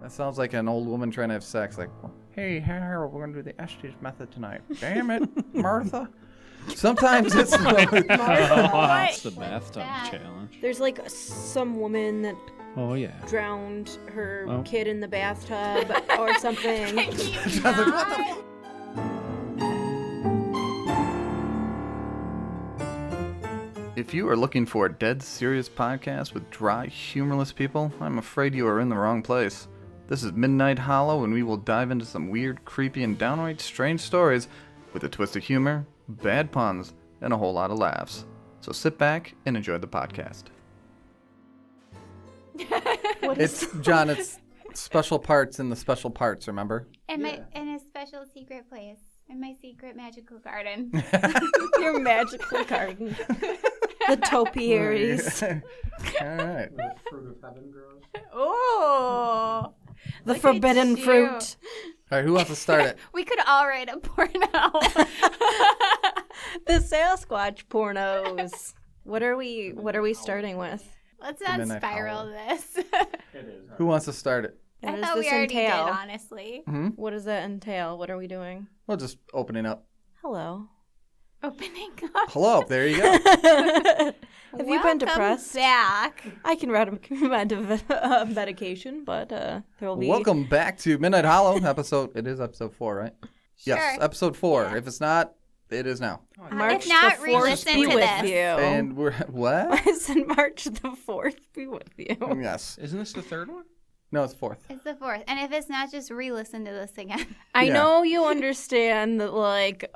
That sounds like an old woman trying to have sex. Like, hey, Harold, we're going to do the Estes method tonight. Damn it, Martha. Sometimes it's... It's the bathtub challenge. There's like some woman that drowned her kid in the bathtub or something. If you are looking for a dead serious podcast with dry, humorless people, I'm afraid you are in the wrong place. This is Midnight Hollow, and we will dive into some weird, creepy, and downright strange stories with a twist of humor, bad puns, and a whole lot of laughs. So sit back and enjoy the podcast. It's John. It's special parts in the special parts. Remember? In a special secret place, in my secret magical garden. Your magical garden. The topiaries. All right. Where the fruit of heaven grows. Oh, the forbidden fruit. All right. Who wants to start it? We could all write a porno. The Sasquatch pornos. What are we starting with? Let's not Midnight spiral Hollow. this. It is. Who wants to start it? What I does thought this we already entail? did, honestly. What does that entail? What are we doing? Well, just opening up. Hello. Opening up. Hello. There you go. Have you been depressed? Back. I can recommend a medication, but there will be... Welcome back to Midnight Hollow episode. It is episode 4, right? Sure. Yes, episode 4. Yeah. If it's not, it is now. March if not, the 4th re-listen be to with this. you. And we're what? I said March the 4th be with you. Yes. Isn't this the third one? No, it's 4th. It's the 4th. And if it's not, just re-listen to this again. I Yeah. know you understand that, like,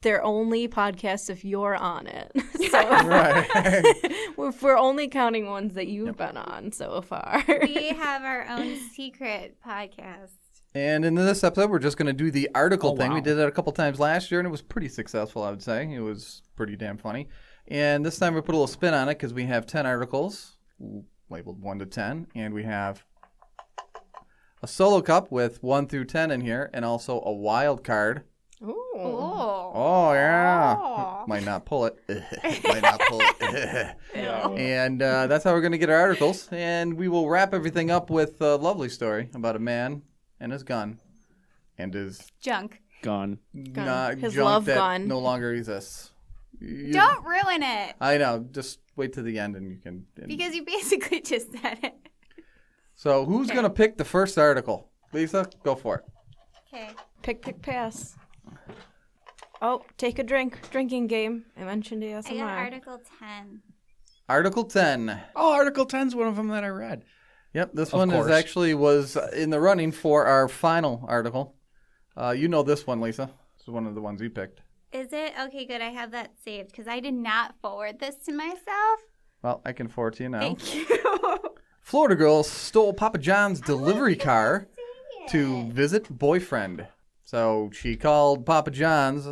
they're only podcasts if you're on it. So Right. if we're only counting ones that you've been on so far. We have our own secret podcast. And in this episode, we're just going to do the article thing. wow. We did it a couple times last year, and it was pretty successful, I would say. It was pretty damn funny. And this time we put a little spin on it because we have 10 articles labeled 1 to 10, and we have a solo cup with 1 through 10 in here, and also a wild card. Ooh. Oh. Oh, yeah. Oh. Might not pull it. Might not pull it. Yeah. And that's how we're going to get our articles. And we will wrap everything up with a lovely story about a man and his gun and his Junk. Gone. His junk love that gun. no longer exists. Don't ruin it. I know. Just wait to the end and you can. Because you basically just said it. So who's going to pick the first article? Lisa, go for it. Okay. Pick, pass. Oh, take a drink. Drinking game. I mentioned ASMR. I got Article 10. Article 10. Oh, Article 10's one of them that I read. Yep, this Of one course. was in the running for our final article. You know this one, Lisa. This is one of the ones you picked. Is it? Okay, good. I have that saved because I did not forward this to myself. Well, I can forward to you now. Thank you. Florida girl stole Papa John's delivery car to visit boyfriend. So she called Papa John's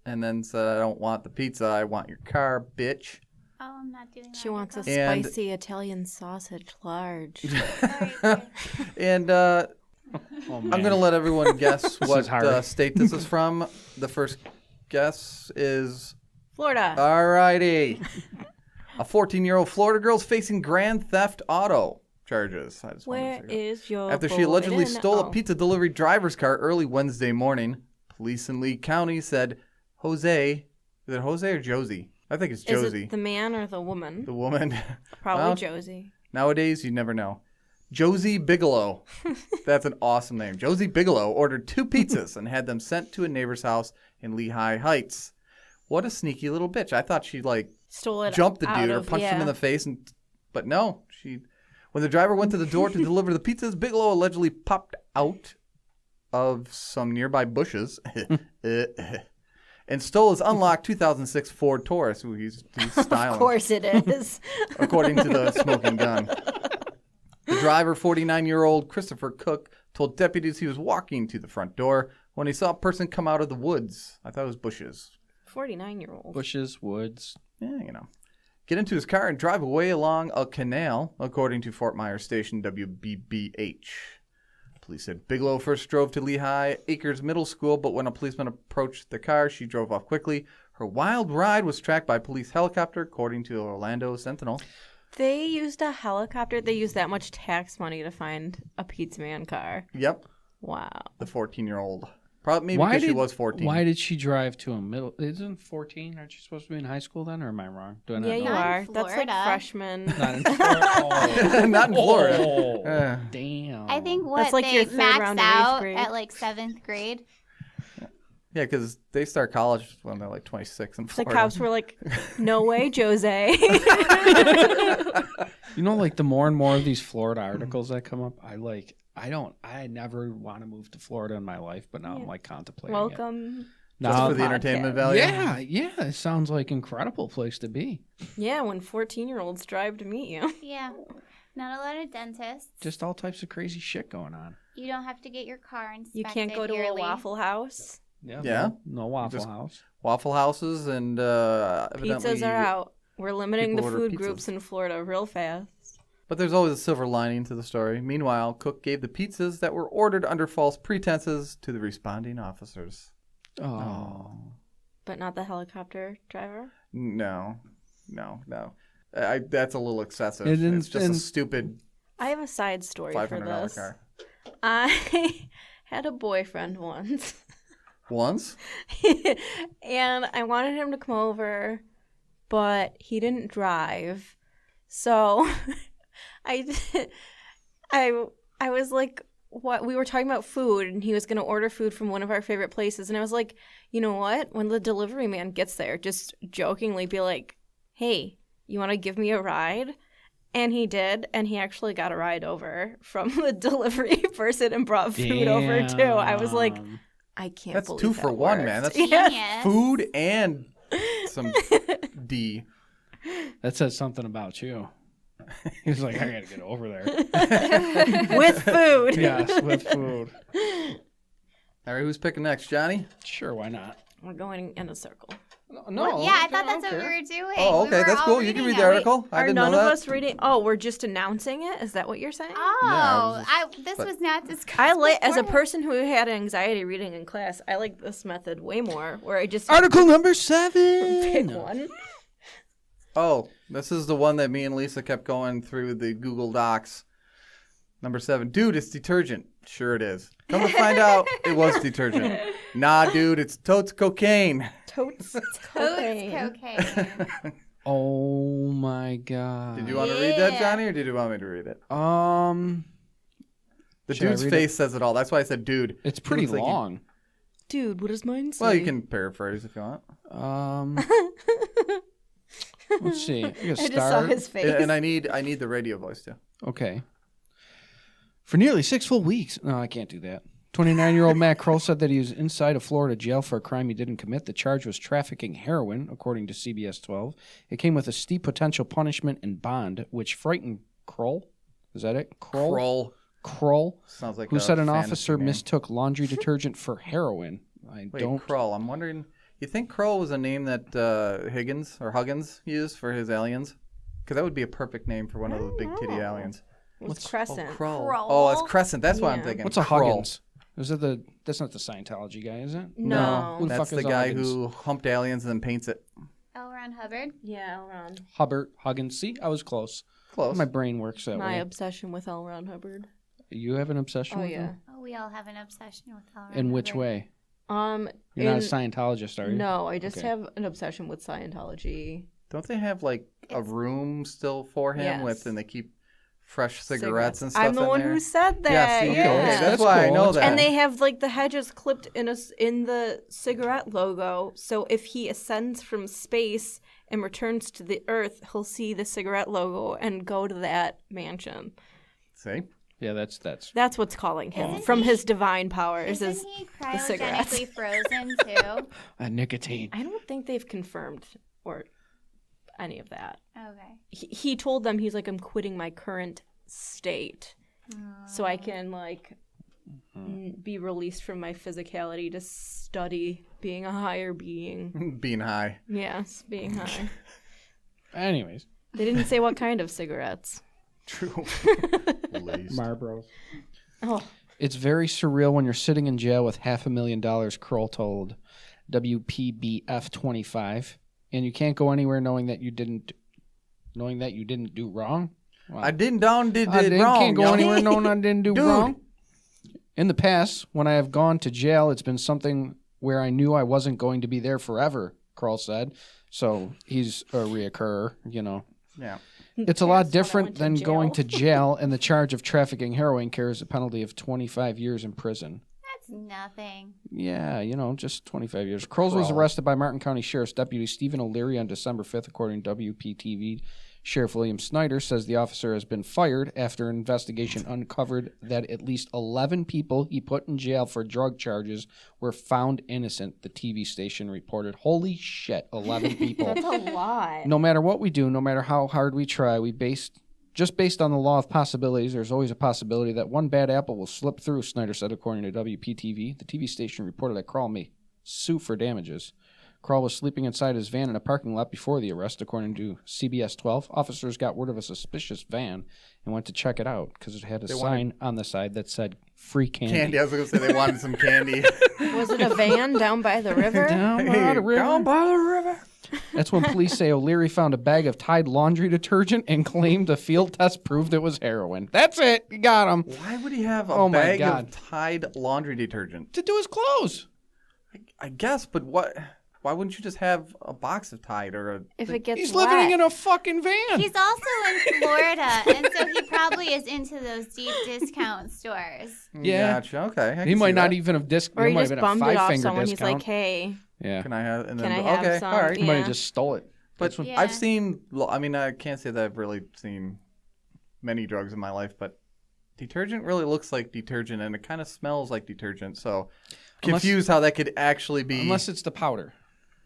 and then said, I don't want the pizza. I want your car, bitch. Oh, I'm not doing that. She wants a And- spicy Italian sausage large. And Oh, I'm going to let everyone guess is what hard. state this is from. The first guess is... Florida. All righty. A 14-year-old Florida girl is facing grand theft auto charges. I just wanted to Where say that. is your After she allegedly boy? stole a Oh. pizza delivery driver's car early Wednesday morning, police in Lee County said Jose, is it Jose or Josie? I think it's Is Josie. it the man or the woman? The woman. Probably Well, Josie. Nowadays, you never know. Josie Bigelow. That's an awesome name. Josie Bigelow ordered 2 pizzas and had them sent to a neighbor's house in Lehigh Heights. What a sneaky little bitch. I thought she Stole it jumped the out dude or of- punched him yeah. in the face, but no. When the driver went to the door to deliver the pizzas, Bigelow allegedly popped out of some nearby bushes and stole his unlocked 2006 Ford Taurus. Ooh, he's styling. Of course it is. According to the smoking gun. The driver, 49-year-old Christopher Cook, told deputies he was walking to the front door when he saw a person come out of the woods. I thought it was bushes. 49-year-old. Bushes, woods. Yeah, get into his car and drive away along a canal, according to Fort Myers Station WBBH. Police said Bigelow first drove to Lehigh Acres Middle School, but when a policeman approached the car, she drove off quickly. Her wild ride was tracked by a police helicopter, according to the Orlando Sentinel. They used a helicopter. They used that much tax money to find a Pizza Man car. Yep. Wow. The 14-year-old. Probably maybe because she was 14. Why did she drive to a middle? Isn't 14? Aren't you supposed to be in high school then, or am I wrong? Do I not know? You are. That's like freshman. Not in Florida. Oh. Not in Florida. Oh, damn. I think That's like they your third max round of eighth out grade. at like 7th grade. Yeah, because they start college when they're like 26 in The Florida. cops were like, "No way, Jose." You know, like the more and more of these Florida articles that come up, I never want to move to Florida in my life, but now I'm like contemplating Welcome. Just for the entertainment value. Yeah, it sounds like an incredible place to be. Yeah, when 14-year-olds drive to meet you. Yeah. Not a lot of dentists. Just all types of crazy shit going on. You don't have to get your car inspected You can't go to yearly. a Waffle House. Yeah. No Waffle Just- House. Waffle houses and evidently... Pizzas are out. We're limiting the people order food pizzas. groups in Florida real fast. But there's always a silver lining to the story. Meanwhile, Cook gave the pizzas that were ordered under false pretenses to the responding officers. Oh. But not the helicopter driver? No. That's a little excessive. And- It's just a and- stupid I have a side story for $500 this. car. I had a boyfriend once. Once? And I wanted him to come over, but he didn't drive. So I was like, what? We were talking about food, and he was going to order food from one of our favorite places. And I was like, you know what? When the delivery man gets there, just jokingly be like, hey, you want to give me a ride? And he did, and he actually got a ride over from the delivery person and brought food over too. I was like, I can't That's believe 2 that for 1, worked. man. That's Genius. food and some D. That says something about you. He's like, I gotta get over there. With food. Yes, with food. All right, who's picking next? Johnny? Sure, why not? We're going in a circle. No. Yeah, I thought that's what we were doing. Oh, We okay, were that's all cool. You can reading read the it. article. I Are didn't none know of that. us reading? Oh, we're just announcing it? Is that what you're saying? Oh, this but- was not discussed. I like, as a before. person who had anxiety reading in class, I like this method way more, where I just Article number 7. pick one. Oh, this is the one that me and Lisa kept going through the Google Docs. Number 7. Dude, it's detergent. Sure it is. Come to find out, it was detergent. Nah, dude, it's totes cocaine. Totes Totes cocaine. cocaine. Oh my god. Did you want to read that, Yeah. Johnny, or did you want me to read it? The The Should I dude's read face says it all. That's why I said dude. It's He pretty looks like he- long. Dude, what does mine say? Well, you can paraphrase if you want. Let's see. I I just saw start. his face. And I need the radio voice too. Okay. For nearly 6 full weeks. No, I can't do that. 29-year-old Matt Kroll said that he was inside a Florida jail for a crime he didn't commit. The charge was trafficking heroin, according to CBS 12. It came with a steep potential punishment and bond, which frightened Kroll. Is that it? Kroll. Kroll, Sounds like who a said an fantasy officer name. mistook laundry detergent for heroin. Wait, don't. Kroll. I'm wondering. You think Kroll was a name that Huggins used for his aliens? Because that would be a perfect name for one of those big titty aliens. It's Crescent. Kroll. Kroll. Oh, it's Crescent. That's what I'm Yeah. thinking. What's a Kroll. Huggins? That's not the Scientology guy, is it? No. Who the That's fuck is the a guy Huggins? who humped aliens and then paints it. L. Ron Hubbard. Yeah, L. Ron. Huggins. See, I was close. Close. My brain works that My way. obsession with L. Ron Hubbard. You have an obsession Oh, with yeah. him? Oh, we all have an obsession with L. Ron In which Hubbard. way? in- You're not a Scientologist, are you? No, I just Okay. have an obsession with Scientology. Don't they have like a room still for him Yes. with, and they keep fresh cigarettes and stuff I'm the in one there? who said that. Yeah, see, yeah. okay, that's That's why I cool. know That's that. And they have like the hedges clipped in the cigarette logo. So if he ascends from space and returns to the Earth, he'll see the cigarette logo and go to that mansion. See? Yeah, that's. That's what's calling him Isn't from he- his divine powers. Isn't Is he the cigarettes. cryogenically frozen too? Nicotine. I don't think they've confirmed or any of that. Okay. He told them, he's like, I'm quitting my current state so I can like be released from my physicality to study being a higher being. Being high. Yes, being high. Anyways. They didn't say what kind of cigarettes. True. Least. Marlboro. Oh, It's very surreal when you're sitting in jail with $500,000, Kroll told WPBF 25, and you can't go anywhere knowing that you didn't knowing that you didn't do wrong. Well, I did I wrong. can't go yo. anywhere knowing I didn't do Dude. wrong. In the past, when I have gone to jail, it's been something where I knew I wasn't going to be there forever, Kroll said. So he's a reoccurrer, you know. Yeah. It's a That's lot when I different went to than jail. going to jail, and the charge of trafficking heroin carries a penalty of 25 years in prison. That's nothing. Yeah, you know, just 25 years. Kroll was Kroll. arrested by Martin County Sheriff's Deputy Stephen O'Leary on December 5th, according to WPTV. Sheriff William Snyder says the officer has been fired after an investigation uncovered that at least 11 people he put in jail for drug charges were found innocent, the TV station reported. Holy shit, 11 people. That's a lot. No matter what we do, no matter how hard we try, just based on the law of possibilities, there's always a possibility that one bad apple will slip through, Snyder said, according to WPTV. The TV station reported that Kroll may sue for damages. Kroll was sleeping inside his van in a parking lot before the arrest, according to CBS 12. Officers got word of a suspicious van and went to check it out because it had a sign on the side that said free candy. Candy. I was going to say they wanted some candy. Was it a van down by the river? Down by the river. Down by the river. That's when police say O'Leary found a bag of Tide laundry detergent and claimed a field test proved it was heroin. That's it. You got him. Why would he have a Oh my bag God. of Tide laundry detergent? To do his clothes. I guess, but what? Why wouldn't you just have a box of Tide or a? If it gets He's wet. living in a fucking van. He's also in Florida, and so he probably is into those deep discount stores. Yeah. Gotcha. Okay. I He can might see not that. even have Or It he might just have been a bummed it off 5-finger someone. discount. He's like, hey, Yeah. Can I have? And then, Can I have okay. some? All right. He might have Yeah. just stole it. But Yeah. I've seen. I mean, I can't say that I've really seen many drugs in my life, but detergent really looks like detergent, and it kind of smells like detergent. So Unless- confused how that could actually be. Unless it's the powder.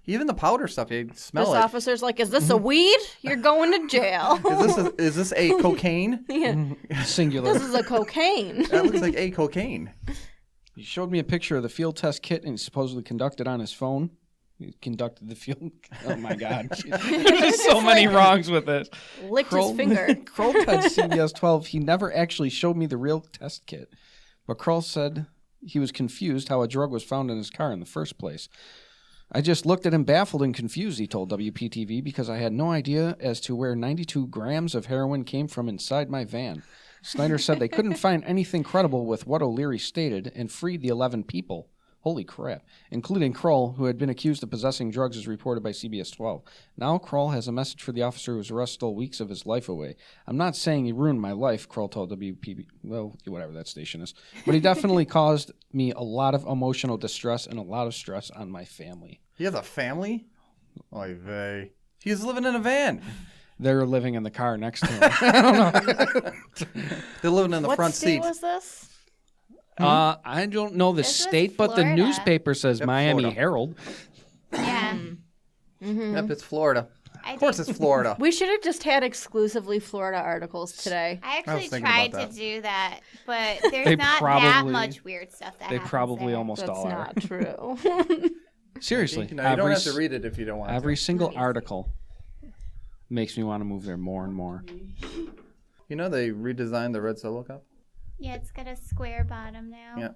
Even the powder stuff, you smell this it. officer's like, is this a weed? You're going to jail. Is this a cocaine? Yeah. Singular. This is a cocaine. That looks like a cocaine. He showed me a picture of the field test kit and he supposedly conducted on his phone. He conducted the field. Oh my God. There's so many wrongs with this. Licked his finger. Kroll told CBS 12 he never actually showed me the real test kit. But Kroll said he was confused how a drug was found in his car in the first place. I just looked at him baffled and confused, he told WPTV, because I had no idea as to where 92 grams of heroin came from inside my van. Snyder said they couldn't find anything credible with what O'Leary stated and freed the 11 people. Holy crap. Including Kroll, who had been accused of possessing drugs as reported by CBS 12. Now Kroll has a message for the officer whose arrest stole weeks of his life away. I'm not saying he ruined my life, Kroll told WPTV, well, whatever that station is. But he definitely caused me a lot of emotional distress and a lot of stress on my family. He has a family? Oy vey. He's living in a van. They're living in the car next to him. I don't know. They're living in the What front state seat. was this? I don't know the This was state, but the Florida. newspaper says Yep, Miami Florida. Herald. Yeah. Yep, it's Florida. I Of course did- it's Florida. We should have just had exclusively Florida articles today. I actually thinking tried about to that. do that, but there's They not that probably- much weird stuff that They happens probably there. almost That's all are. not true. Seriously. You don't have to read it if you don't want Every to. single article makes me want to move there more and more. You know they redesigned the red Solo cup? Yeah, it's got a square bottom now. Yeah.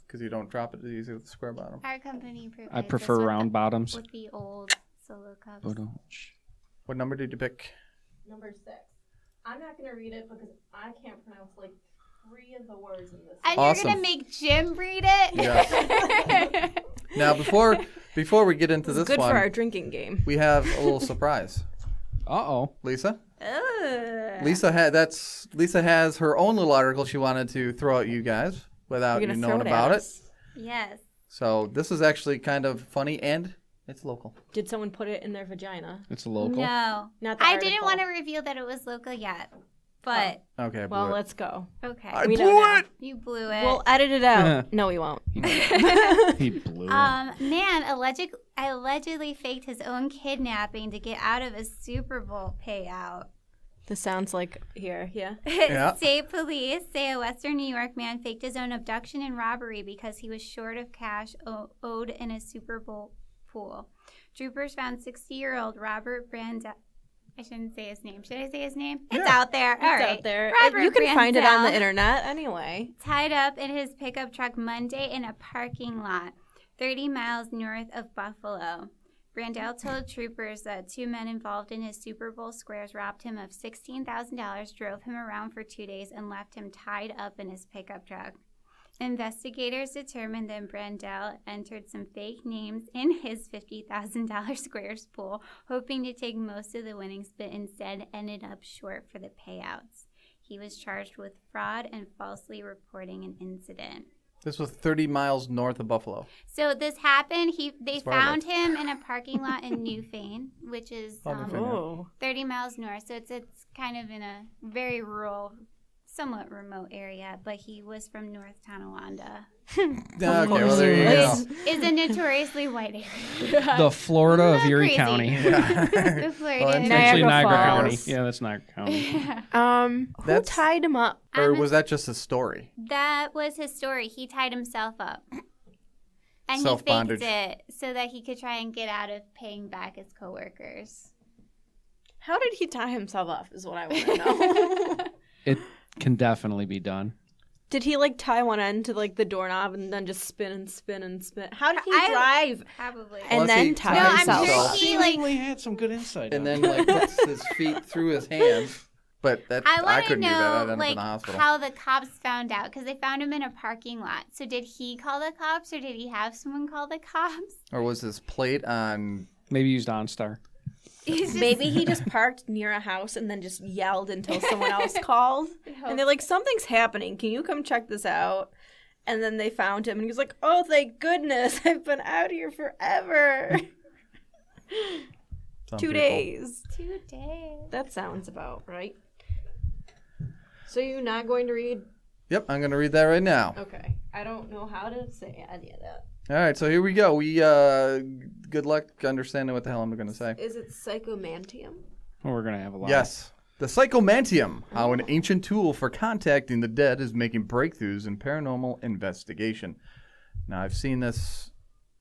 Because you don't drop it as easy with the square bottom. Our company provides I us prefer with round the, bottoms. with the old solo cups. What number did you pick? Number 6. I'm not going to read it because I can't pronounce like 3 of the words in this. And Awesome. you're gonna make Jim read it? Yes. Now, before we get into It's this good one, for our drinking game. we have a little surprise. Uh-oh. Lisa? Ugh. Lisa has her own little article she wanted to throw at you guys without You're you gonna knowing throw it about at it. us? Yes. So this is actually kind of funny and it's local. Did someone put it in their vagina? It's a local. No. Not the I didn't article. want to reveal that it was local yet. But Okay, I Well, blew it. let's go. okay. I we blew don't know. it! You blew it. We'll edit it out. No, we won't. He blew it. Man allegedly faked his own kidnapping to get out of a Super Bowl payout. This sounds like here, yeah. Yeah. State police say a Western New York man faked his own abduction and robbery because he was short of cash owed in a Super Bowl pool. Troopers found 60-year-old Robert I shouldn't say his name. Should I say his name? It's out there. All right. Out there. Robert You can find it on the Brandel. internet anyway. Tied up in his pickup truck Monday in a parking lot 30 miles north of Buffalo. Brandel told troopers that 2 men involved in his Super Bowl squares robbed him of $16,000, drove him around for 2 days, and left him tied up in his pickup truck. Investigators determined that Brandel entered some fake names in his $50,000 squares pool, hoping to take most of the winnings, but instead ended up short for the payouts. He was charged with fraud and falsely reporting an incident. This was 30 miles north of Buffalo. So this happened. They That's where I found him in a parking lot in Newfane, which is Oh. 30 miles north. So it's kind of in a very rural, somewhat remote area. But he was from North Tonawanda. Okay, well, there you go. Is a notoriously white area. The Florida of Erie Crazy. County. The Florida. Well, Actually, Niagara Niagara Falls. County. Yeah, that's Niagara County. Who That's- tied him up? Or was that just a story? That was his story. He tied himself up. And he Self-bondage. faked it so that he could try and get out of paying back his coworkers. How did he tie himself up is what I want to know. It can definitely be done. Did he like tie one end to like the doorknob and then just spin and spin and spin? How did he I- drive Probably. and Unless then he tie No, I'm himself? sure himself. he like. Seemingly had some good insight. And on then like puts his feet through his hands. But that I I want to couldn't do that. I'd know end up in like the hospital. how the cops found out because they found him in a parking lot. So did he call the cops or did he have someone call the cops? Or was his plate on? Maybe used OnStar. He's just- Maybe he just parked near a house and then just yelled until someone else called. And they're like, something's happening. Can you come check this out? And then they found him and he was like, oh, thank goodness. I've been out here forever. Some 2 people. days. 2 days. That sounds about right. So you're not going to read? Yep, I'm gonna read that right now. Okay. I don't know how to say any of that. All right, so here we go. We good luck understanding what the hell I'm gonna say. Is it Psychomanteum? We're going to have a lot. Yes. The Psychomanteum, how an ancient tool for contacting the dead is making breakthroughs in paranormal investigation. Now, I've seen this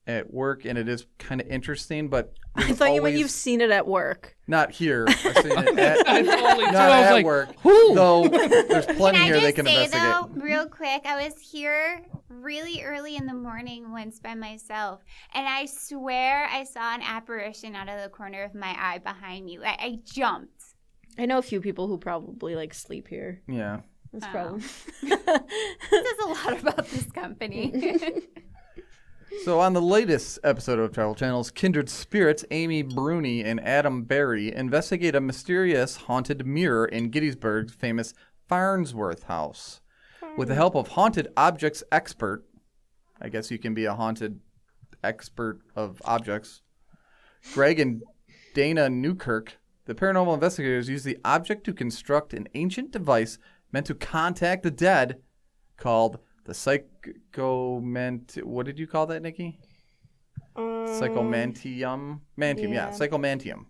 at work, and it is kind of interesting, but I thought you meant you've seen it at work. not here. I've seen it at, I totally not I was at like, work, who? though there's plenty Can I here just they can say, investigate. though, real quick, I was here really early in the morning once by myself, and I swear I saw an apparition out of the corner of my eye behind me. I jumped. I know a few people who probably like sleep here. Yeah. That's Oh. probably. This says a lot about this company. So on the latest episode of Travel Channel's Kindred Spirits, Amy Bruni and Adam Barry investigate a mysterious haunted mirror in Gettysburg's famous Farnsworth House. With the help of haunted objects expert, I guess you can be a haunted expert of objects, Greg and Dana Newkirk, the paranormal investigators use the object to construct an ancient device meant to contact the dead called the What did you call that, Nikki? Psychomanteum? Mantium, yeah. Psychomanteum.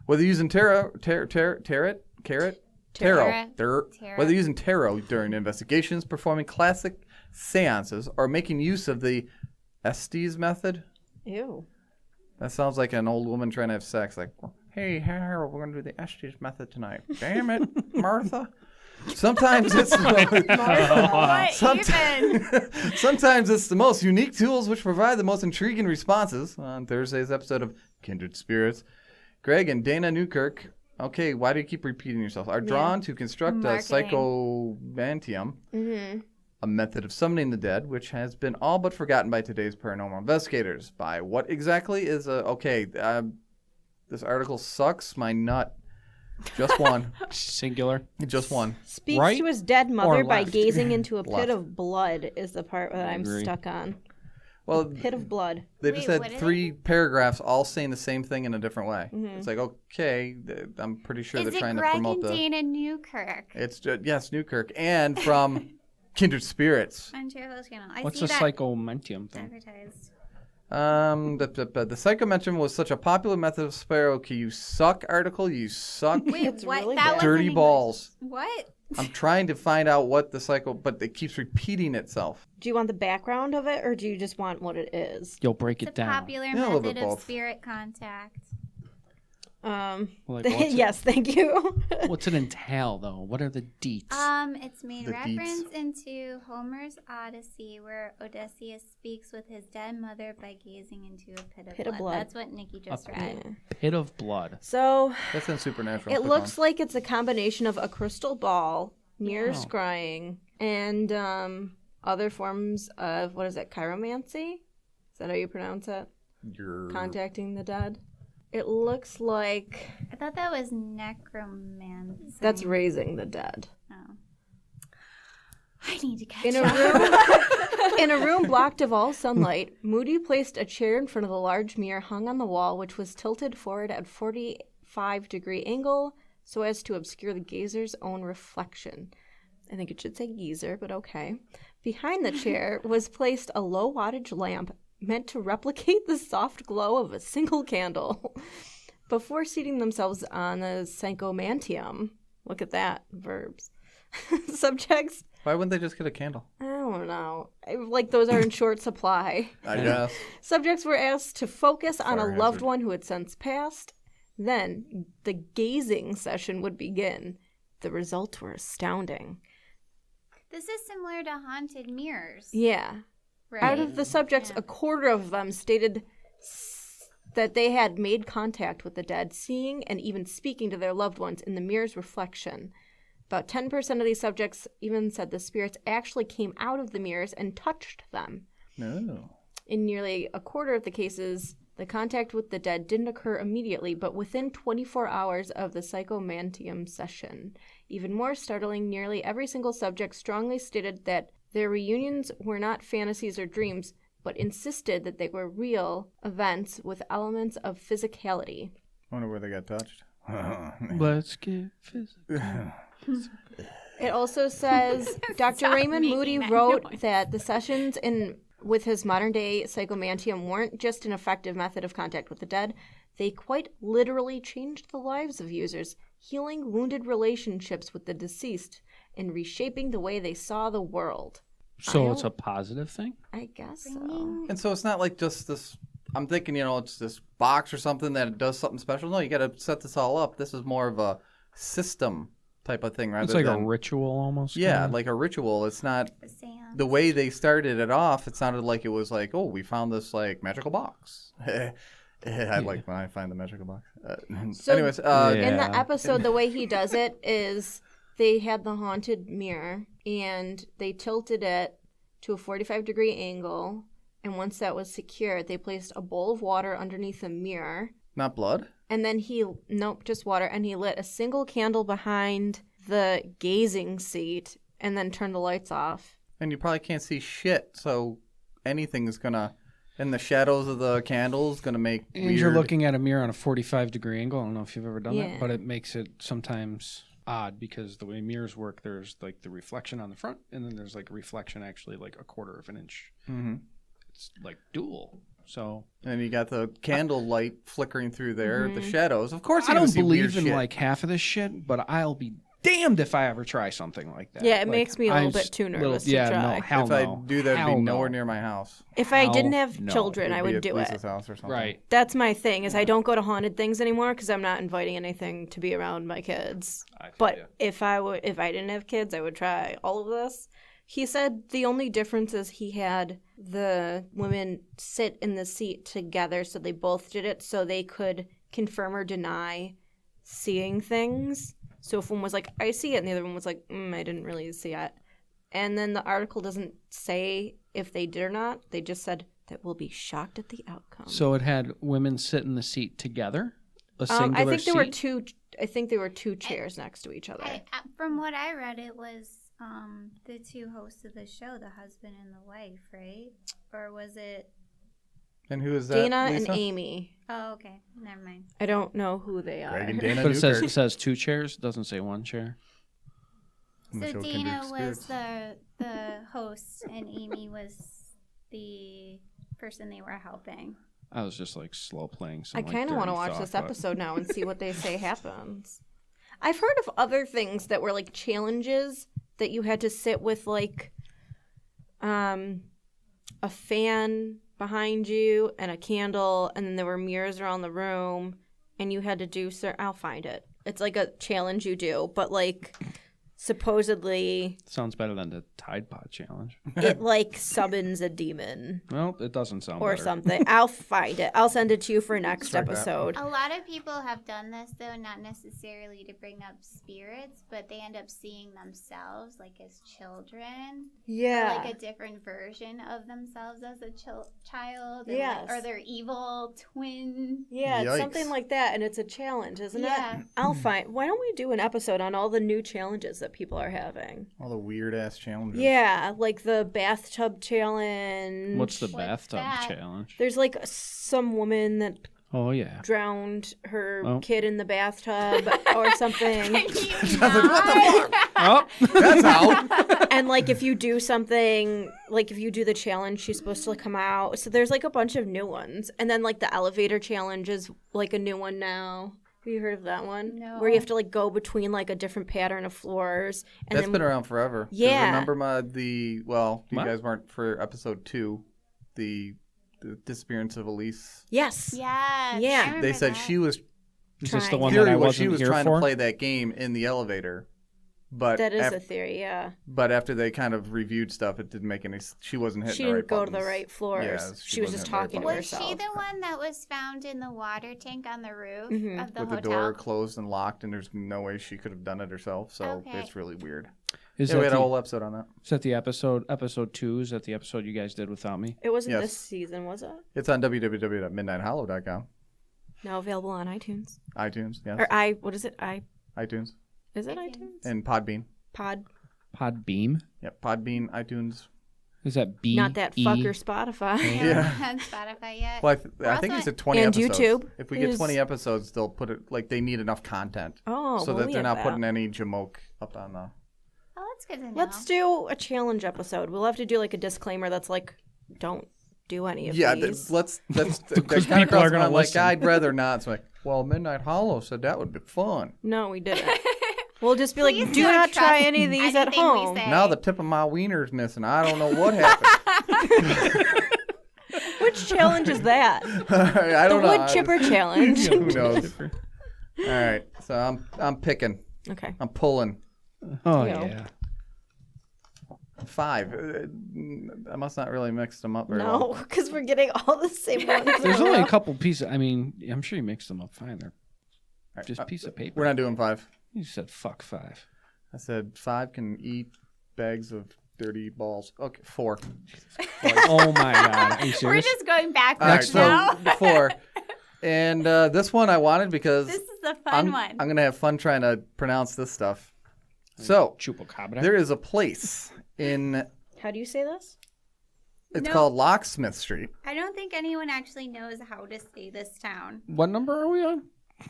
Whether using tarot, whether using tarot during investigations, performing classic seances, or making use of the Estes method. Ew. That sounds like an old woman trying to have sex. Like, hey, Harold, we're going to do the Estes method tonight. Damn it, Martha. Sometimes it's sometimes it's the most unique tools which provide the most intriguing responses. On Thursday's episode of Kindred Spirits, Greg and Dana Newkirk, okay, why do you keep repeating yourself, are drawn to construct a psychomantium, a method of summoning the dead, which has been all but forgotten by today's paranormal investigators. By what exactly is this article sucks my nut. Just one. Singular. Just one. Speaks Right to his dead mother or by left? gazing into a Left. pit of blood is the part that I'm agree. stuck on. Well, Pit of blood. they Wait, just had what did 3 paragraphs all saying the same thing in a different way. Mm-hmm. It's like, okay, I'm pretty sure Is they're it trying Greg to promote and the... Dana Newkirk? It's yes, Newkirk, and from Kindred Spirits. On Travel Channel. I What's see the that Psychomanteum thing? advertised. The Psychomanteum was such a popular method of sparrow. You suck article. You suck. Wait, It's what? really That bad. wasn't Dirty English. balls. What? I'm trying to find out what the psycho, but it keeps repeating itself. Do you want the background of it, or do you just want what it is? You'll break It's it a down. popular Yeah, a little method bit of both. spirit contact. Like, what's it- Yes, thank you. What's it entail, though? What are the deets? It's made The reference deets. into Homer's Odyssey, where Odysseus speaks with his dead mother by gazing into a pit of blood. That's what Nikki just read. Pit of blood. So That's in Supernatural. it Click looks on. like it's a combination of a crystal ball, mirror Oh. scrying, and other forms of, what is it, chiromancy? Is that how you pronounce it? You're... Contacting the dead. It looks like I thought that was necromancy. that's raising the dead. Oh. I need to catch In a up. room, in a room blocked of all sunlight, Moody placed a chair in front of a large mirror hung on the wall, which was tilted forward at 45-degree angle so as to obscure the gazer's own reflection. I think it should say geezer, but okay. Behind the chair was placed a low wattage lamp meant to replicate the soft glow of a single candle. Before seating themselves on the Psychomanteum, look at that, verbs, subjects, Why wouldn't they just get a candle? I don't know, like those are in short supply. I guess. Subjects were asked to focus on Fire a loved hazard. one who had since passed. Then the gazing session would begin. The results were astounding. This is similar to haunted mirrors. Yeah. Right? Out of the subjects, Yeah. a quarter of them stated that they had made contact with the dead, seeing and even speaking to their loved ones in the mirror's reflection. About 10% of these subjects even said the spirits actually came out of the mirrors and touched them. No. In nearly a quarter of the cases, the contact with the dead didn't occur immediately, but within 24 hours of the Psychomanteum session. Even more startling, nearly every single subject strongly stated that their reunions were not fantasies or dreams, but insisted that they were real events with elements of physicality. I wonder where they got touched. Let's get physical. It also says Dr. Stop Raymond making Moody that wrote noise. that the sessions with his modern-day Psychomanteum weren't just an effective method of contact with the dead. They quite literally changed the lives of users, healing wounded relationships with the deceased and reshaping the way they saw the world. So I it's a don't- positive thing? I guess so. Bringing And so it's not like just this. I'm thinking, it's this box or something that does something special. No, you got to set this all up. This is more of a system type of thing rather It's like than a ritual almost. yeah, kinda? like a ritual. It's not the seance. the way they started it off. It sounded like it was like, oh, we found this like magical box. I like when I find the magical box. So- Anyways, Yeah. In the episode, the way he does it is they had the haunted mirror and they tilted it to a 45-degree angle. And once that was secure, they placed a bowl of water underneath the mirror. not blood. And then just water. And he lit a single candle behind the gazing seat and then turned the lights off. And you probably can't see shit, so anything is gonna, in the shadows of the candles, gonna make And weird. you're looking at a mirror on a 45-degree angle. I don't know if you've ever done Yeah. that, but it makes it sometimes odd because the way mirrors work, there's like the reflection on the front, and then there's like a reflection actually like a quarter of an inch. hmm It's like dual. So And you got the candle light flickering through there, the shadows. Of course, I you're gonna don't see weird believe in shit. like half of this shit, but I'll be damned if I ever try something like that. Yeah, it Like, makes me a little I'm bit too little- nervous to yeah, try. No, hell If no. I do that, it'd Hell be nowhere no. near my house. If I didn't Hell have no. children, I It'd be would at do Lisa's it. house or something. Right. That's my thing, is I don't go to haunted things anymore because I'm not inviting anything to be around my kids. I feel But ya. if I didn't have kids, I would try all of this. He said the only difference is he had the women sit in the seat together, so they both did it, so they could confirm or deny seeing things. So if one was like, I see it, and the other one was like, I didn't really see it. And then the article doesn't say if they did or not. They just said that we'll be shocked at the outcome. So it had women sit in the seat together, a singular I think there were seat? two. I think there were two chairs next to each other. From what I read, it was the two hosts of the show, the husband and the wife, right? Or was it? And who is that? Dana Lisa? and Amy. Oh, okay. Never mind. I don't know who they are. Greg and Dana But it Newkirk. says two chairs. It doesn't say one chair. And the So show Dana Kindred was Spirits. the host, and Amy was the person they were helping. I was just like slow playing. I kind of want to watch this episode now and see what they say happens. I've heard of other things that were like challenges that you had to sit with like a fan behind you and a candle, and then there were mirrors around the room, and you had to do I'll find it. It's like a challenge you do, but like supposedly Sounds better than the Tide Pod challenge. it like summons a demon Well, it doesn't sound or better. something. I'll find it. I'll send it to you for next Strike that. episode. A lot of people have done this, though, not necessarily to bring up spirits, but they end up seeing themselves, like, as children. Yeah. Or, like, a different version of themselves as a child. And, Yes. or their evil twin. Yeah, it's Yikes. something like that, and it's a challenge, isn't Yeah. it? I'll find. Why don't we do an episode on all the new challenges that people are having? All the weird ass challenges. Yeah, like the bathtub challenge. What's the What's bathtub that? challenge? There's like some woman that Oh, yeah. drowned her Oh. kid in the bathtub or something. Oh, That's out. And like if you do something, like if you do the challenge, she's supposed to like come out. So there's like a bunch of new ones. And then like the elevator challenge is like a new one now. Have you heard of that one? No. Where you have to like go between like a different pattern of floors. And That's then been around forever. 'Cause Yeah. Remember you What? guys weren't for episode 2, the disappearance of Elise. yes. Yes. Yeah. I remember They said that. she was is this the Trying. one that theory I was wasn't she was here trying for? to play that game in the elevator, but That is a theory, yeah. but after they kind of reviewed stuff, it didn't make any. She wasn't hitting. She the right didn't go to the buttons. right floors. Yeah, she was wasn't just hitting the right talking to buttons. Was herself. she the one that was found in the water tank on the roof Mhm. of the with hotel? the door closed and locked, and there's no way she could have done it herself. So Okay. it's really weird. Is Yeah, we that had a the, whole episode on that. is that the episode 2? Is that the episode you guys did without me? It wasn't Yes. this season, was it? It's on www.midnighthollow.com. Now available on iTunes. iTunes, yes. Or what is it? iTunes Is it iTunes. iTunes? and Podbean. Podbeam? Yep, Podbean, iTunes. Is that B? Not that fucker Spotify. Yeah. On Spotify yet. Well, I also think he on- said 20 And episodes. YouTube If we get is- 20 episodes, they'll put it like they need enough content Oh, so well, that we they're have not putting that. any jamoke up on the. Oh, that's good to know. Let's do a challenge episode. We'll have to do like a disclaimer that's like, don't do any of Yeah, these. let's. That Because kind of people are crosses gonna my- like listen. I'd rather not. It's like, well, Midnight Hollow said that would be fun. No, we didn't. We'll just be like, Please do don't not try trust any of these at anything we home. say. Now the tip of my wiener's missing. I don't know what happened. Which challenge is that? I The don't know. wood chipper challenge. Who knows? All right, so I'm picking. Okay. I'm pulling. Oh, You know. yeah. 5. I must not really mix them up very No, well. because we're getting all the same ones. There's only a couple pieces. I mean, I'm sure you mixed them up fine. They're All right, just a piece of paper. We're not doing 5. You said fuck 5. I said 5 can eat bags of dirty balls. Okay, 4. Oh, my God. Are you We're serious? just going backwards All right, so now. 4. And this one I wanted because This is a fun one. I'm gonna have fun trying to pronounce this stuff. So Chupacabra. there is a place in. How do you say this? It's No. called Locksmith Street, I don't think anyone actually knows how to say this town. What number are we on?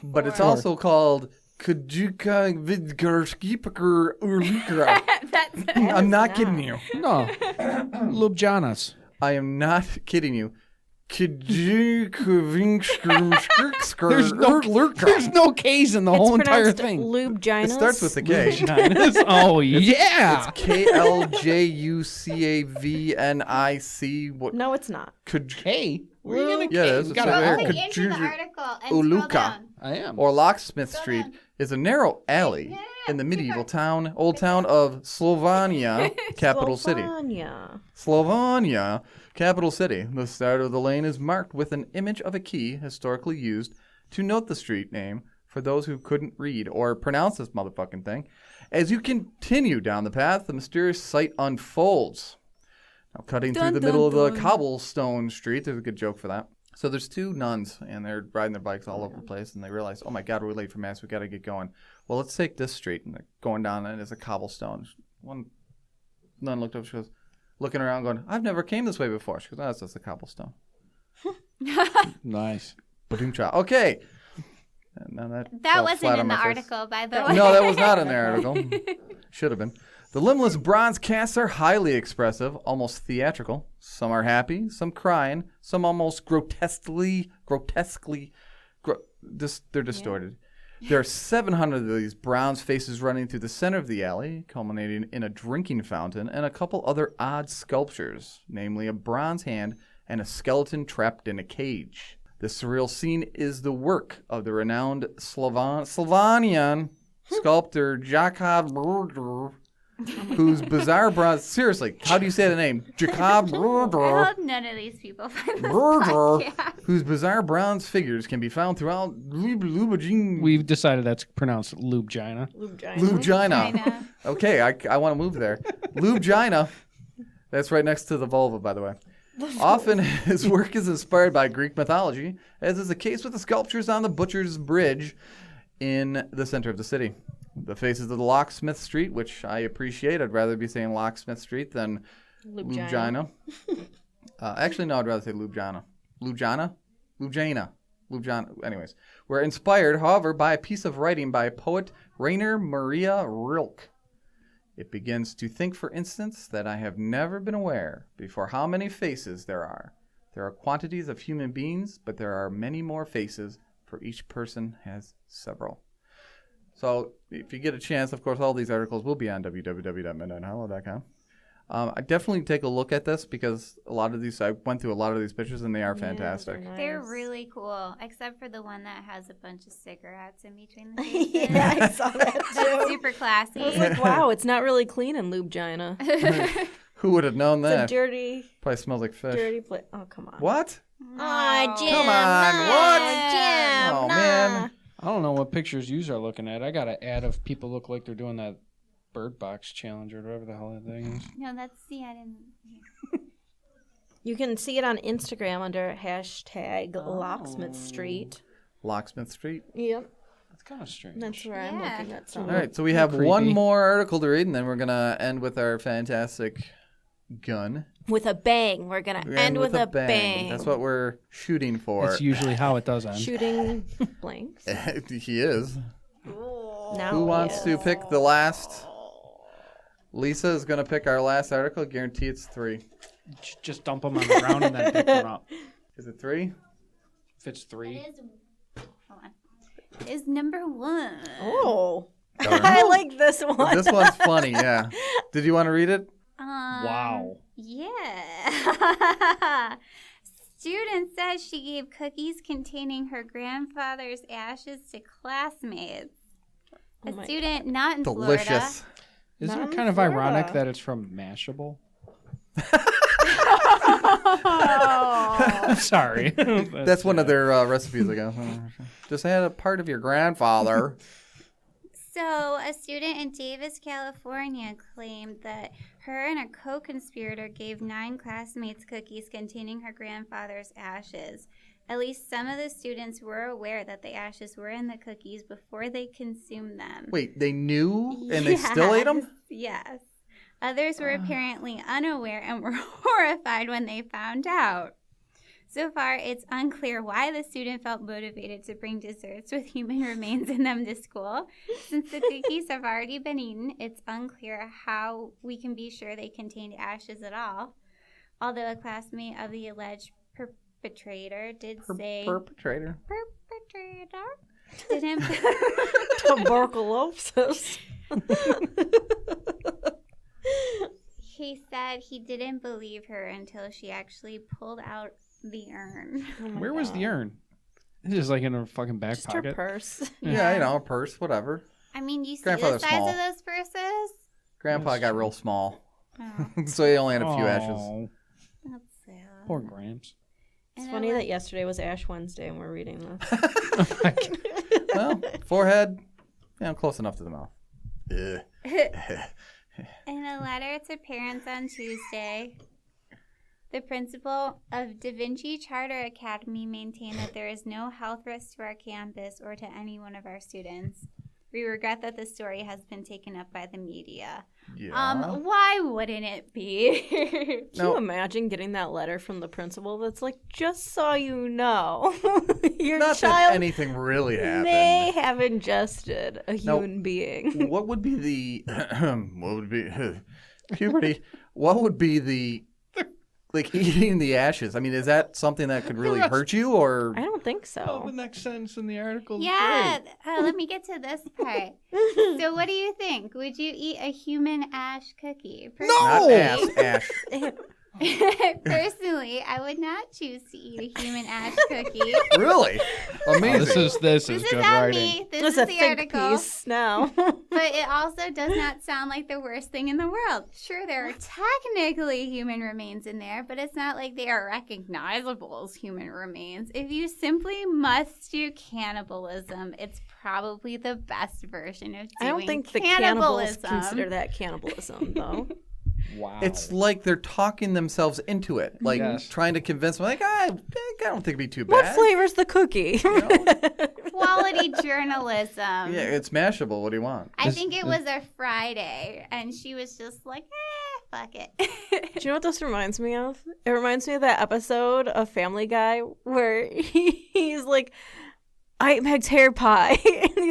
but it's 4. also called Kajuka Vidgarskipaker Urlikra. That's I'm not not. kidding you. No. Lubjanas. I am not kidding you. There's no K's in the whole It's entire pronounced thing. Lubginus. It starts with the K. Lubjanas? Oh, yeah. KLJUCAVNIC. What? No, it's not. Hey. Where are you gonna Yeah, it is. You It's gotta- right Go here. into the Kajuju- article and scroll Uluka. down. I am. Or Locksmith Go Street down. is a narrow alley Yeah, in the medieval keep old town of Slovenia, capital city. Slovenia. Slovenia, capital city. The start of the lane is marked with an image of a key historically used to note the street name for those who couldn't read or pronounce this motherfucking thing. As you continue down the path, the mysterious sight unfolds. Now, cutting through Dun, the dun, middle of the dun. cobblestone street, there's a good joke for that. So there's 2 nuns, and they're riding their bikes all over the place, and they realize, oh my God, we're late for mass. We got to get going. Well, let's take this street, and they're going down, and it's a cobblestone. One nun looked up, she goes, looking around, going, I've never came this way before. She goes, oh, that's just a cobblestone. Nice. Ba-doom-cha. Okay. And now that That fell wasn't flat in on the my face. article, by the way. No, that was not in the article. Should have been. The limbless bronze casts are highly expressive, almost theatrical. Some are happy, some crying, some almost grotesquely, they're distorted. There are 700 of these bronze faces running through the center of the alley, culminating in a drinking fountain and a couple other odd sculptures, namely a bronze hand and a skeleton trapped in a cage. This surreal scene is the work of the renowned Slovenian sculptor Jakob BeRuud, whose bizarre bronze... Seriously, how do you say the name? Jakob I BeRuud. hope none of these people find this podcast. Whose bizarre bronze figures can be found throughout Lubajin. We've decided that's pronounced Lubegina. Lubegina. Okay, I want to move there. Lubegina. That's right next to the vulva, by the way. Often his work is inspired by Greek mythology, as is the case with the sculptures on the Butcher's Bridge in the center of the city. The faces of the Locksmith Street, which I appreciate. I'd rather be saying Locksmith Street than Lubegina. Actually, no, I'd rather say Lubegina. Lubegina. Anyways, were inspired, however, by a piece of writing by poet Rainer Maria Rilke. It begins to think, for instance, that I have never been aware before how many faces there are. There are quantities of human beings, but there are many more faces, for each person has several. So if you get a chance, of course, all these articles will be on www.midnighthollow.com. I definitely take a look at this because I went through a lot of these pictures and they are fantastic. They're really cool, except for the one that has a bunch of cigarettes in between the faces. Yeah, I saw that too. That's super classy. I was like, wow, it's not really clean in Lubegina. Who would have known It's a that? dirty, Probably smells like fish. dirty place. Oh, come on. What? Aw, Jim. Come on, what? Jim, Oh, nah. man. I don't know what pictures you are looking at. I got an ad of people look like they're doing that Bird Box challenge or whatever the hell that thing is. No, that's the I didn't. You can see it on Instagram under hashtag Locksmith Street. Locksmith Street. Yep. That's kind of strange. That's where I'm Yeah. looking at All some. right, so we have Creepy. one more article to read, and then we're going to end with our fantastic gun. With a bang. We're going to end with a bang. That's what we're shooting for. That's usually how it does end. Shooting blanks. He is. Now Who he wants is. to pick the last? Lisa is going to pick our last article. Guarantee it's 3. Just dump them on the ground and then pick one up. Is it 3? If it's 3. Hold on. It is number 1. Oh. Darn. I like this one. This one's funny, yeah. Did you want to read it? Wow. Yeah. Student says she gave cookies containing her grandfather's ashes to classmates. Oh A my student not in Florida. Delicious. Isn't Not it in kind of Florida. ironic that it's from Mashable? Oh. Sorry. That's one of their recipes, I guess. Just add a part of your grandfather. So, a student in Davis, California claimed that her and a co-conspirator gave 9 classmates cookies containing her grandfather's ashes. At least some of the students were aware that the ashes were in the cookies before they consumed them. Wait, they knew and they still ate them? Yes. Others were apparently unaware and were horrified when they found out. So far, it's unclear why the student felt motivated to bring desserts with human remains in them to school. Since the cookies have already been eaten, it's unclear how we can be sure they contained ashes at all. Although a classmate of the alleged perpetrator did say... Perpetrator. Didn't... Tuberculosis. He said he didn't believe her until she actually pulled out the urn. Oh my Where was the God. urn? It's just like in her fucking back Just her pocket. purse. Yeah, you know, a purse, whatever. I mean, you see the Grandfather's size small. of those purses? Grandpa That's got true. real small, Oh, so he only had a few ashes. Aw, that's sad. Poor Gramps. It's And funny I that yesterday was Ash Wednesday and we're reading this. Well, forehead, yeah, close enough to the mouth. Ugh. In a letter to parents on Tuesday, the principal of Da Vinci Charter Academy maintained that there is no health risk to our campus or to any one of our students. We regret that the story has been taken up by the media. Yeah. Why wouldn't it be? Can No. you imagine getting that letter from the principal that's like, just so you know, your Not that child anything really happened. may have ingested a human being. What would be the what would be puberty? What would be the like eating the ashes? I mean, is that something that could really hurt you, or I don't think Oh, the so. next sentence in the article is Yeah, great. let me get to this part. So what do you think? Would you eat a human ash cookie? not Personally, ash? Personally, I would not choose to eat a human ash cookie. Really? Amazing. This is This good is not writing. me. This That's is a the think article. piece now. But it also does not sound like the worst thing in the world. Sure, there are technically human remains in there, but it's not like they are recognizable as human remains. If you simply must do cannibalism, it's probably the best version of doing I don't think the cannibals cannibalism. consider that cannibalism, though. Wow. It's like they're talking themselves into it, like Yes. trying to convince them. Like, I don't think it'd be too bad. What flavor's the cookie? Quality journalism. Yeah, it's mashable. What do you want? I think it was a Friday, and she was just like, fuck it. Do you know what this reminds me of? It reminds me of that episode of Family Guy where he's like, I ate Meg's hair pie. And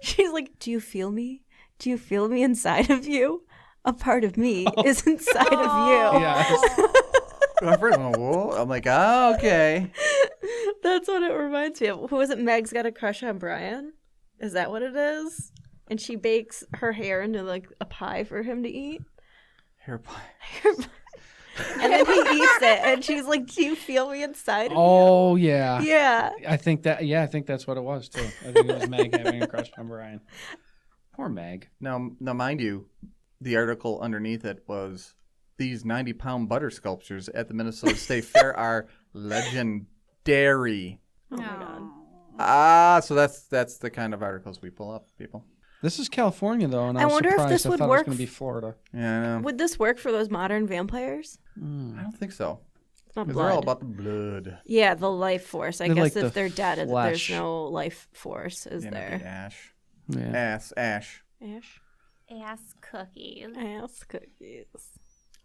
she's like, do you feel me? Do you feel me inside of you? A part of me is inside of you. Yes. I'm like, oh, okay. That's what it reminds me of. Who is it? Meg's got a crush on Brian? Is that what it is? And she bakes her hair into like a pie for him to eat. Hair pie. And then he eats it, and she's like, "Do you feel me inside of Oh yeah. you?" Yeah. I think that's what it was too. I think it was Meg having a crush on Brian. Poor Meg. Now, mind you, the article underneath it was these 90-pound butter sculptures at the Minnesota State Fair are legendary. Oh my god. So that's the kind of articles we pull up, people. This is California though, and I I was wonder if surprised. this I would thought work it was going to be Florida. Yeah, I know. Would this work for those modern vampires? I don't think so. It's not Because they're all blood. about the blood. Yeah, the life force. I They guess like if the they're dead, there's flesh. no life force, is Yeah, maybe there? ash. Yeah. Ash. Ash. Ass cookies. Ass cookies.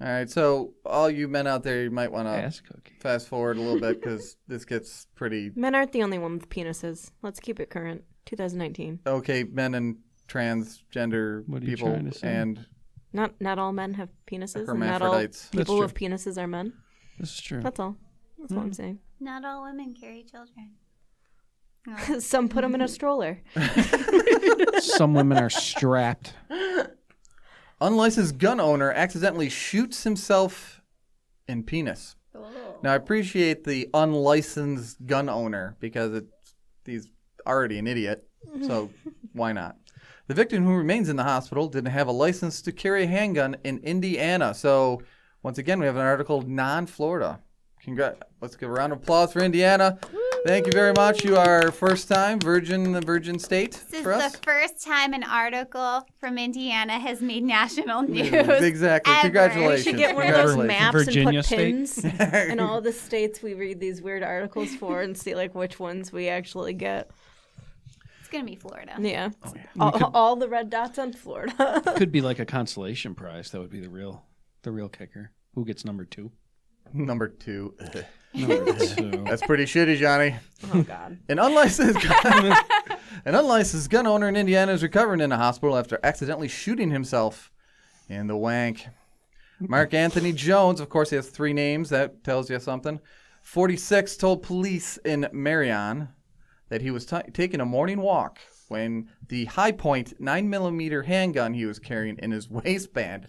All right, so all you men out there, you might want to Ass cookie. fast forward a little bit because this gets pretty... Men aren't the only one with penises. Let's keep it current. 2019. Okay, men and transgender What are you people trying to say? and Not all men have penises, and not all hermaphrodites. people That's with penises are men. This is true. That's all. That's what I'm saying. Not all women carry children. Some put them in a stroller. Some women are strapped. Unlicensed gun owner accidentally shoots himself in penis. Now, I appreciate the unlicensed gun owner because he's already an idiot, so why not? The victim, who remains in the hospital, didn't have a license to carry a handgun in Indiana. So, once again, we have an article non-Florida. Let's give a round of applause for Indiana. Thank you very much. You are first time virgin state This is for us. the first time an article from Indiana has made national news. Exactly. ever. Congratulations. We should get one of those Congratulations. maps and Virginia put State. pins in all the states we read these weird articles for and see like which ones we actually get. It's going to be Florida. Yeah. All the red dots on Florida. Could be like a consolation prize. That would be the real kicker. Who gets number 2? Number 2. Number 2. That's pretty shitty, Johnny. Oh God. An unlicensed gun owner in Indiana is recovering in a hospital after accidentally shooting himself in the wank. Mark Anthony Jones, of course, he has 3 names. That tells you something. 46 told police in Marion that he was taking a morning walk when the High Point 9mm handgun he was carrying in his waistband.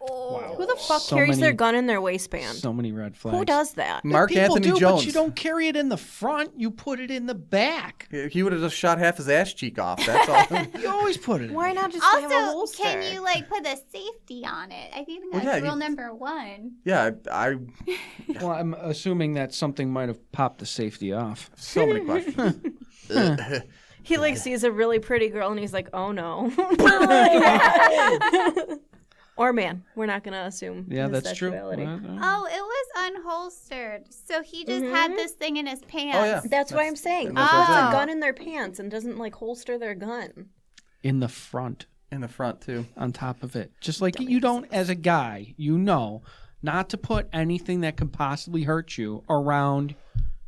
Wow. Who the fuck So carries their many- gon in their waistband? So many red flags. Who does that? Mark People Anthony do, Jones. but you don't carry it in the front. You put it in the back. He would have just shot half his ass cheek off. That's all. You always put it in. Why not just have a Also, holster? can you like put a safety on it? I think that's Well, yeah, rule number 1. Yeah, I Well, I'm assuming that something might have popped the safety off. so many questions. He like sees a really pretty girl and he's like, "Oh no." Or man, we're not gonna assume. Yeah, his that's true. sexuality. Oh, it was unholstered. So he just had this thing in his pants. Oh, yeah. That's what I'm saying. that's He what puts I'm a saying. gun in their pants and doesn't like holster their gun. In the front, In the front, too. on top of it. Just like you don't, as a guy, you know not to put anything that could possibly hurt you around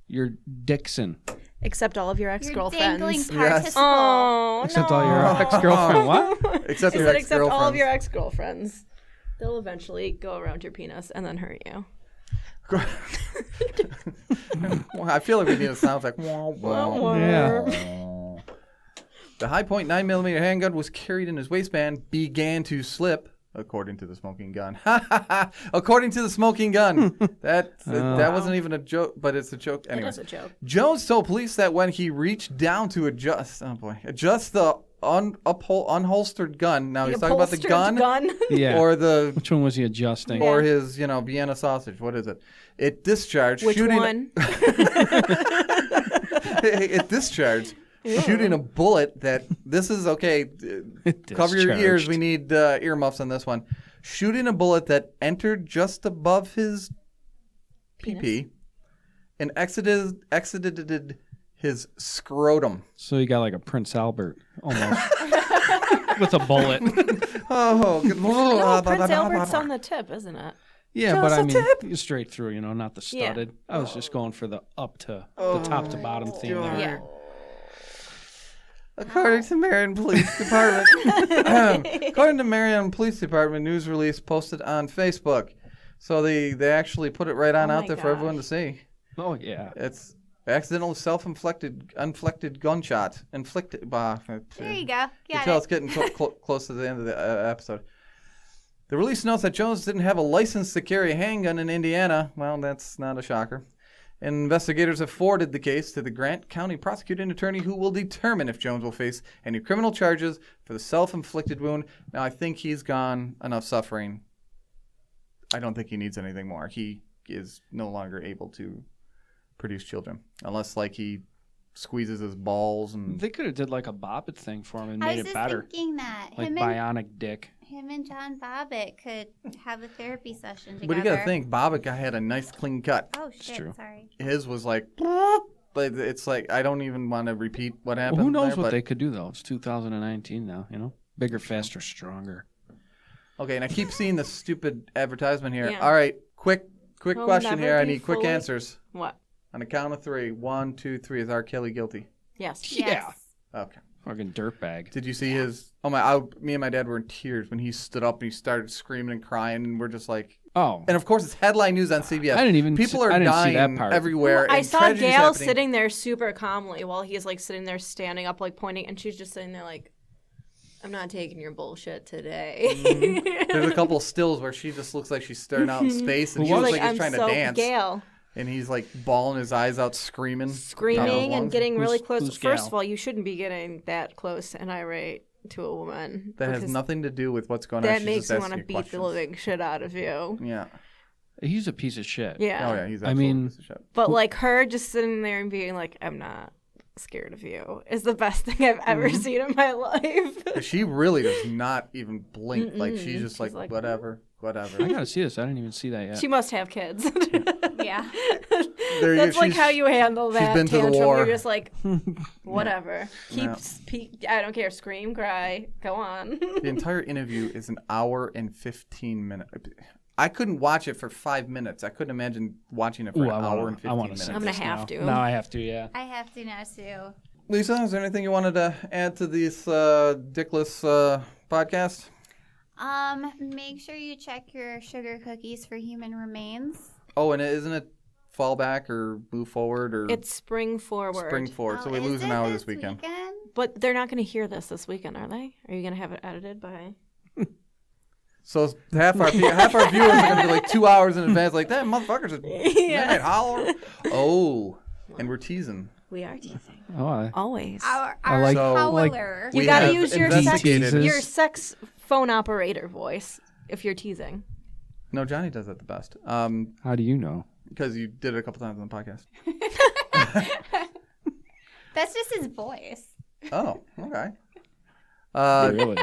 your Dixon. Except all of your You're ex-girlfriends. dangling Yes. participle. Oh, Except no. all your ex-girlfriend. What? Except I your said except all of ex-girlfriends. your ex-girlfriends. They'll eventually go around your penis and then hurt you. Well, I feel like we need a sound effect. Wah, wah. Yeah. The High Point 9mm handgun was carried in his waistband, began to slip, according to the smoking gun. According to the smoking gun. That wasn't even a joke, but it's a joke. Anyway, It is a joke. Jones told police that when he reached down to adjust the unholstered gun. Now he's talking about the gun. Yeah. Or the Which one was he adjusting? or his, Vienna sausage. What is it? It discharged. Which shooting one? It discharged. Shooting a bullet that this is okay. Cover your ears. We need earmuffs on this one. Shooting a bullet that entered just above his PP and exited his scrotum. So you got like a Prince Albert almost with a bullet. Oh, No, Prince Albert's on the tip, isn't it? Yeah, Just but I a mean, tip. straight through, not the Yeah. studded. I was just going for the up to the top to bottom theme there. Yeah. According to Marion Police Department, according to Marion Police Department news release posted on Facebook, so they actually put it right on Oh out my there for everyone to gosh. see. Oh yeah. It's accidental unflected gunshot inflicted. There you go. You Got tell it. it's getting close to the end of the episode. The release notes that Jones didn't have a license to carry a handgun in Indiana. Well, that's not a shocker. Investigators have forwarded the case to the Grant County prosecuting attorney who will determine if Jones will face any criminal charges for the self-inflicted wound. Now, I think he's gone enough suffering. I don't think he needs anything more. He is no longer able to produce children unless, he squeezes his balls and... They could have did like a Bobbitt thing for him and I made was it just better. thinking that Like him bionic dick. and John Bobbitt could have a therapy session together. But you got to think, Bobbitt had a nice clean cut. Oh shit! true. Sorry. His was like, but it's like I don't even want to repeat what happened. Well, who knows there, what but- they could do though? It's 2019 now, Bigger, faster, stronger. Okay, and I keep seeing this stupid advertisement here. Yeah. All right, quick We'll question never here. I be need quick fully- answers. What? On the count of 3. 1, 2, 3. Is R. Kelly guilty? Yes. Yeah. Yes. Okay. Fucking dirtbag. Did you see his? Oh me and my dad were in tears when he stood up and he started screaming and crying, and we're just like. Oh. And of course, it's headline news on CBS. I didn't even People see- are I didn't see dying that part. everywhere. I and saw tragedy's Gail happening. sitting there super calmly while he's sitting there standing up, pointing, and she's just sitting there I'm not taking your bullshit today. There's a couple of stills where she just looks like she's staring out in space, and Who he looks was like I'm he's trying so to dance. Gail. And he's bawling his eyes out, screaming. Screaming and getting really close. who's First Gail? of all, you shouldn't be getting that close and irate to a woman. That has because nothing to do with what's going on. That She's makes just me want to asking beat questions. the living shit out of you. Yeah. He's a piece of shit. Yeah. Oh yeah, he's. I Absolutely mean- a piece of shit. But her just sitting there and being I'm not scared of you is the best thing I've ever seen in my life. She really does not even blink. She's just She's whatever. I gotta see this. I didn't even see that yet. She must have kids. Yeah. That's She's- how you handle that been to the tantrum. war. You're just whatever. I don't care. Scream, cry, go on. The entire interview is an hour and 15 minutes. I couldn't watch it for 5 minutes. I couldn't imagine watching it for Ooh, an hour and 15 I want to minutes. see I'm gonna this have now. to. Now I have to, yeah. I have to now too. Lisa, is there anything you wanted to add to this Dickless podcast? Make sure you check your sugar cookies for human remains. Oh, and isn't it fall back or move forward or It's spring forward. spring forward? So we is lose an it hour this weekend. But they're not going to hear this weekend, are they? Are you going to have it edited by? So half our viewers are going to be 2 hours in advance, that motherfucker's a midnight holler. Oh, and we're teasing. We are teasing. Oh, Always. Our I like- howler. You We got to have use your investigated- sex, your sex phone operator voice if you're teasing. No, Johnny does that the best. how do you know? Because you did it a couple times on the podcast. That's just his voice. Oh, okay. Really?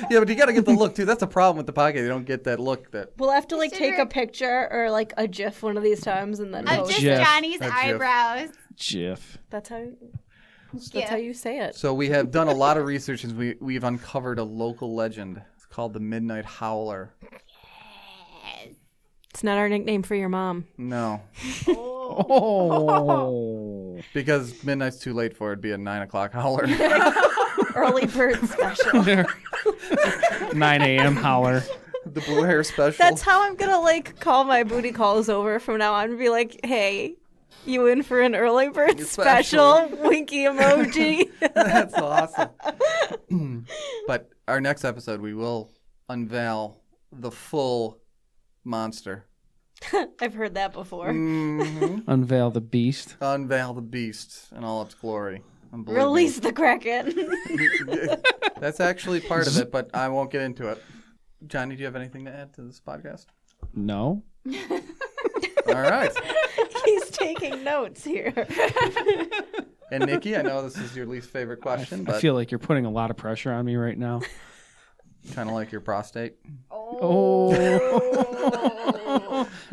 Yeah, but you got to get the look too. That's the problem with the podcast. You don't get that look. That We'll have to Just take figure- a picture or a GIF one of these times and then Of post. just Jeff. Johnny's That's Jeff. eyebrows. Jiff. That's how. Yeah. That's how you say it. So we have done a lot of research and we've uncovered a local legend. It's called the Midnight Howler. It's not our nickname for your mom. No, Oh. because midnight's too late for it. It'd be a 9 o'clock howler. Early bird special. 9 a.m. howler. The blue hair special. That's how I'm gonna call my booty calls over from now on and be like, hey, you in for an early bird special? Winky emoji. That's awesome. But our next episode, we will unveil the full monster. I've heard that before. Mhm. Unveil the beast. Unveil the beast in all its glory. And believe me, Release the Kraken. that's actually part of it, but I won't get into it. Johnny, do you have anything to add to this podcast? No. All right. He's taking notes here. And Nikki, I know this is your least favorite question, I but feel like you're putting a lot of pressure on me right now. kind of like your prostate. Oh.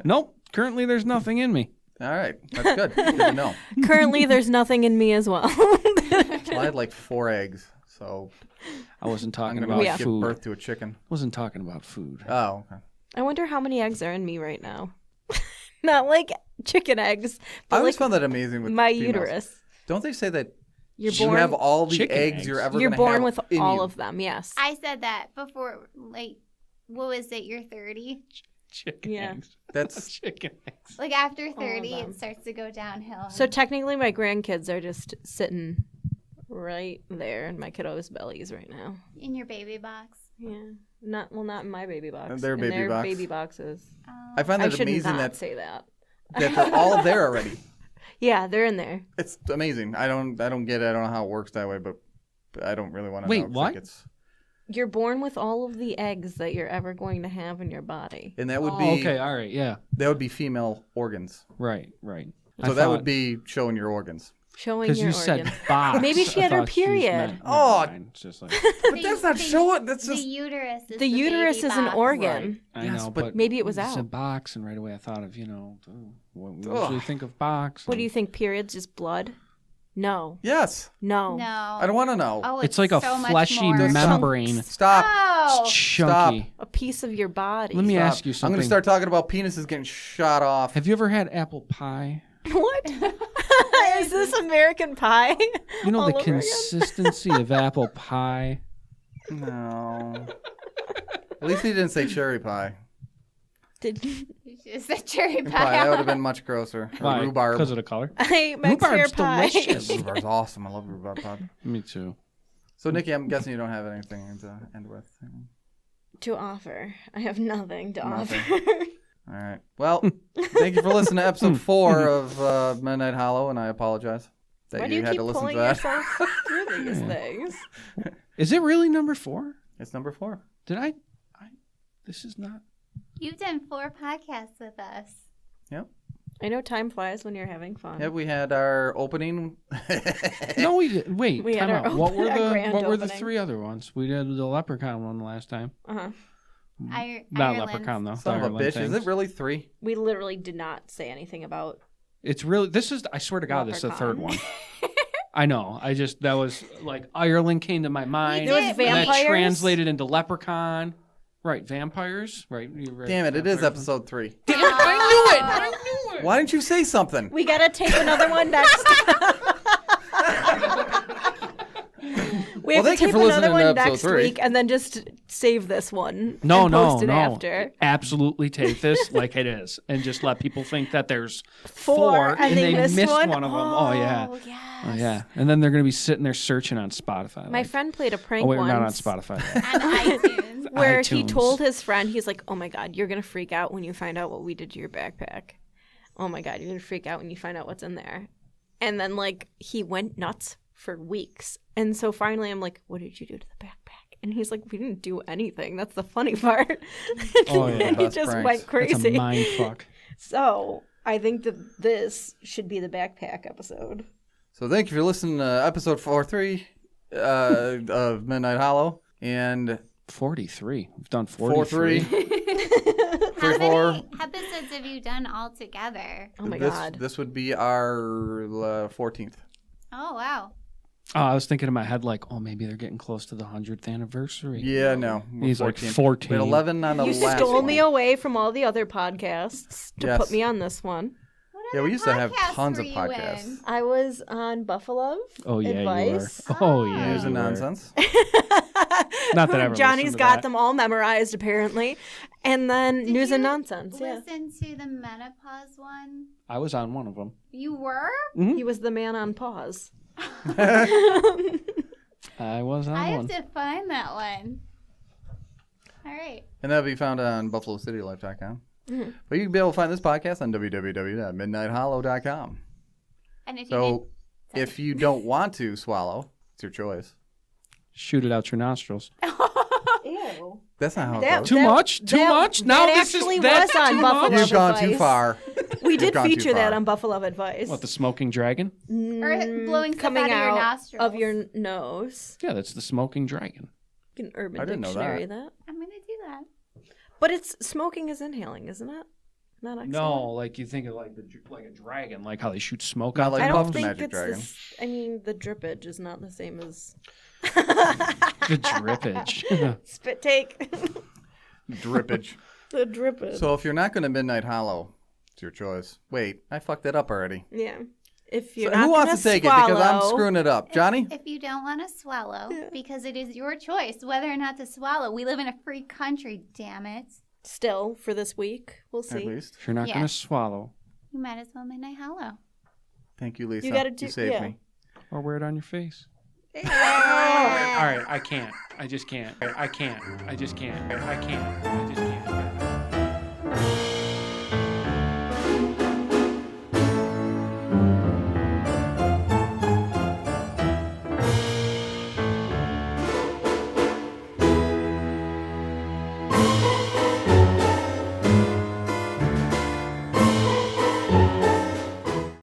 Nope. Currently, there's nothing in me. All right. That's good. Good to know. Currently, there's nothing in me as well. Well, I had like 4 eggs, so I wasn't I'm talking going about to give food. birth to a chicken. Wasn't talking about food. Oh, okay. I wonder how many eggs are in me right now. Not chicken eggs, I but always found that amazing with my females. uterus. Don't they say that You're you born. have all the chicken eggs eggs. you're ever You're going to have born with in all you? of them. Yes. I said that before, what was it, you're 30? Chicken Yeah. eggs. That's Chicken eggs. After of 30, them. it starts to go downhill. So technically, my grandkids are just sitting right there in my kiddos' bellies right now. in your baby box. Yeah. Not in my baby box. Their in baby their box. baby boxes. I find I that should amazing not that say that. they're all there already. Yeah, they're in there. It's amazing. I don't get it. I don't know how it works that way, but I don't really want to Wait, know. 'cause what? It's, You're born with all of the eggs that you're ever going to have in your body. and that would Oh, be okay. All right. Yeah. that would be female organs. Right. Right. So that would be showing your organs. Showing because your you organ. said box. Maybe she I had her thought she was period. meant- Oh. never mind. It's just like But that's not showing. That's the just uterus is The uterus baby is an box. organ. I Yes, know, but but maybe it was you out. said box, and right away I thought of what we Ugh. usually think of box. What do and- you think? Periods is blood? No. yes. No. No. I don't want to know. Oh, It's like a so much fleshy more. membrane. Stop. Oh. It's chunky. A piece of your body. Let me Stop. ask you I'm something. going to start talking about penises getting shot off. Have you ever had apple pie? What? Is this American Pie? You know All the over again? consistency of apple pie. No. At least he didn't say cherry pie. Did you? It's a cherry Pie. pie. That would have been much grosser. Or Why? rhubarb. Because of the color. I meant pear Rhubarb's pie. delicious. Rhubarb's awesome. I love rhubarb pie. Me too. So, Nikki, I'm guessing you don't have anything to end with. To offer. I have nothing to Nothing. offer. All right. Well, thank you for listening to episode 4 of Midnight Hollow, and I apologize that Why do you had keep to listen pulling to that. yourself through these things? Is it really number 4? It's number 4. Did I? This is not. You've done 4 podcasts with us. Yep. I know time flies when you're having fun. Yep, we had our opening. No, we didn't. Wait, We had time our out. What were a grand the opening. 3 other ones? We did the leprechaun one last time. Uh-huh. Not Ireland. leprechaun though. Son of a Ireland bitch. things. Is it really 3? We literally did not say anything about. It's really. This is. I swear to God, this is the third Leprechaun. one. I know. That was like Ireland came to my mind. There was and that vampires? translated into leprechaun. Right, vampires. Right. You're right. Damn it, it is Vampires. episode 3. Damn it! I knew it. Why didn't you say something? We gotta take another one next. We have Well, thank to you tape for listening another to one episode next 3. week and then just save this one. No, and no, post it no. after. Absolutely take this like it is, and just let people think that there's 4 and they missed one. one. of them. Oh yeah. Oh, yes. Oh yeah. And then they're gonna be sitting there searching on Spotify. My like, friend played a prank oh wait, we're not on once Spotify. On iTunes. where he iTunes. told his friend, he's like, "Oh my god, you're gonna freak out when you find out what we did to your backpack. Oh my god, you're gonna freak out when you find out what's in there." And then he went nuts for weeks. And so finally, I'm like, "What did you do to the backpack?" And he's like, "We didn't do anything. That's the funny part." Oh, yeah. And he Best just pranks. went That's a crazy. mind fuck. So I think that this should be the backpack episode. So thank you for listening to episode 43 of Midnight Hollow. And 43. We've done 43. 43. How 4. many episodes have you done all together? Oh my this, god. This would be our 14th. Oh, wow. Oh, I was thinking in my head like, oh, maybe they're getting close to the 100th anniversary. Yeah, no. we're He's 14. like 14. We had 11 on the You last stole one. me away from all the other podcasts to Yes. put me on this one. What Yeah, we other used to have podcasts tons were of you podcasts. in? I was on Buffalo. Oh yeah, Advice. you were. Oh yeah, News and you were. nonsense. Not that I ever Johnny's listened to got that. them all memorized apparently, and then Did news and you nonsense. Yeah, Listen to the menopause one. I was on one of them. You were? he was the man on pause. I was on I one. have to find that one. All right. And that'll be found on buffalocitylife.com. But you can be able to find this podcast on www.midnighthollow.com. And if So if you don't want to swallow, it's your choice. Shoot it out your nostrils. Ew. That's not how it That- goes. Too much? Too much? Now that this actually is that's was on too Buffalo much? You've gone too Advice. far. We did You've gone too feature that far. on Buffalo Advice. What, the smoking dragon? Or blowing stuff coming out of your nostrils. of your nose. Yeah, that's the smoking dragon. An Urban I didn't know Dictionary that. I'm going to do that. But it's smoking is inhaling, isn't it? Not exhaling. No, like you think of like a dragon, like how they shoot smoke Not out. like I their don't Puff think Magic it's Dragon. I mean, the drippage is not the same as the drippage. spit take. Drippage. The drippage. So if you're not going to Midnight Hollow, it's your choice. Wait, I fucked that up already. yeah. If So you're who not wants gonna to take it? Because I'm swallow- screwing it up. Johnny? If you don't want to swallow, because it is your choice whether or not to swallow. We live in a free country, damn it. Still for this week, we'll At see. least. If you're not Yeah. going to swallow, You might as well Midnight Hollow. Thank you, Lisa. You gotta do- saved yeah. me. or wear it on your face. All All right, I can't. I just can't. I can't. I just can't. I can't. I just can't.